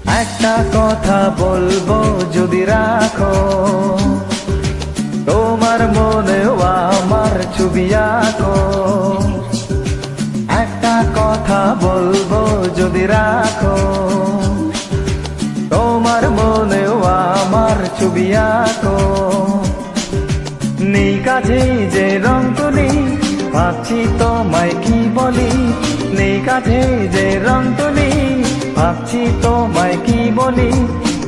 একটা কথা বলবো যদি রাখো, তোমার মনেও আমার ছবি আঁকো। একটা কথা বলবো যদি রাখো, তোমার মনেও আমার ছবি আঁকো। নেই কাছে যে রং তুলি, ভাবছি তোমায় কি বলি। নেই কাছে যে রং তুলি, ভাবছি তোমায় কি বলি।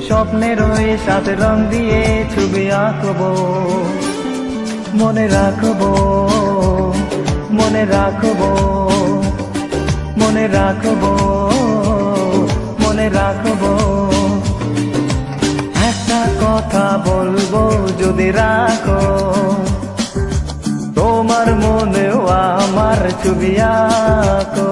স্বপ্নের ওই সাত রং দিয়ে ছবি আঁকবো, মনে রাখবো, মনে রাখবো, মনে রাখবো, মনে রাখবো। একটা কথা বলবো যদি রাখো, তোমার মনেও আমার ছবি আঁকো।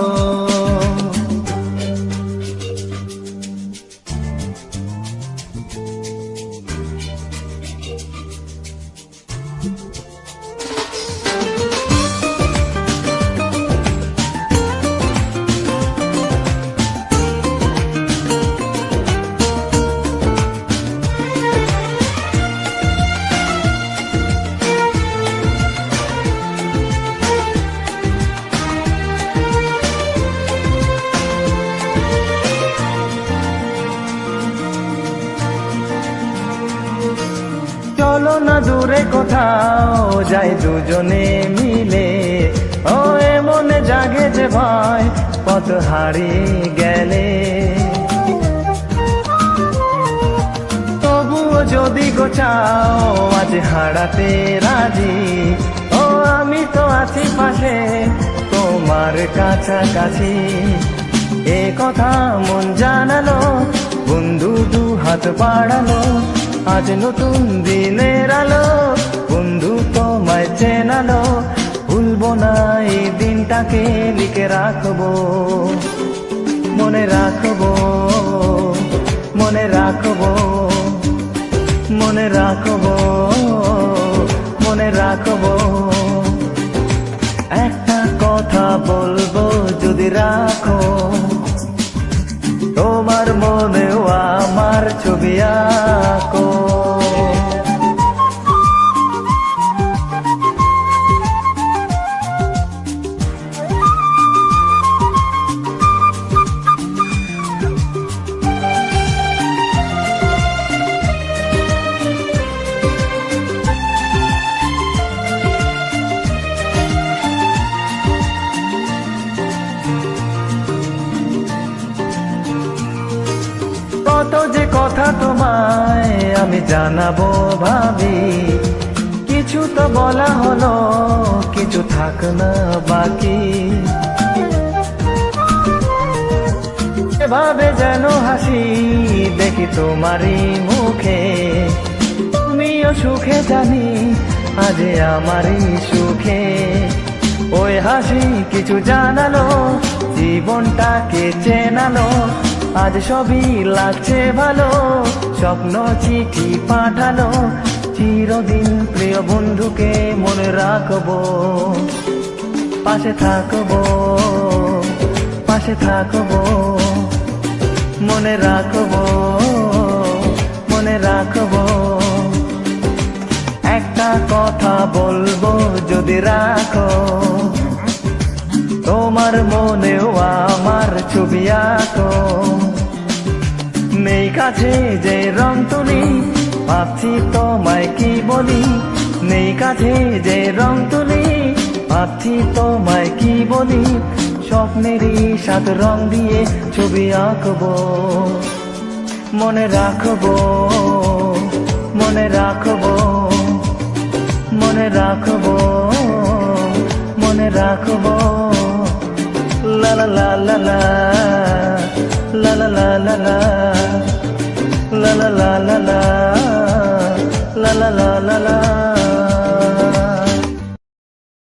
চলো না দূরে কোথাও যাই দুজনে মিলে। ও মনে জাগে যে ভয় পথ হারিয়ে গেলে। তবুও যদি গোছাও আজ হারাতে রাজি। ও আমি তো আছি পাশে তোমার কাছাকাছি। এ কথা মন জানালো, বন্ধু দু হাত বাড়ালো। আজ নতুন দিনের আলো, বন্ধু তোমায় চেনালো। ভুলবো না এই দিনটাকে, লিখে রাখবো, মনে রাখবো, মনে রাখবো, মনে রাখবো, মনে রাখবো। একটা কথা বলবো যদি রাখো, তোমার মনেও আমার ছবি আঁকো। কত যে কথা তোমায় আমি জানাবো ভাবি। কিছু তো বলা হলো, কিছু থাক না বাকি। এভাবে যেন হাসি দেখি তোমারই মুখে। তুমিও সুখে জানি, আজ আমারই সুখে। ওই হাসি কিছু জানালো, জীবনটাকে চেনালো। আজ সবই লাগছে ভালো, স্বপ্ন চিঠি পাঠালো। চিরদিন প্রিয় বন্ধুকে মনে রাখবো, পাশে থাকবো, পাশে থাকবো, মনে রাখবো, মনে রাখবো। একটা কথা বলবো যদি রাখো, তোমার মনেও আমার ছবি আঁকো। নেই কাছে যে রং তুলি, ভাবছি তোমায় কি বলি। নেই কাছে যে রং তুলি, ভাবছি তোমায় কি বলি। স্বপ্নেরই সাত রং দিয়ে ছবি আঁকবো, মনে রাখবো, মনে রাখবো, মনে রাখবো, মনে রাখবো। লা লা লা লা লা, লা লা লা লা লা, লা লা লা লা লা, লা লা লা লা লা।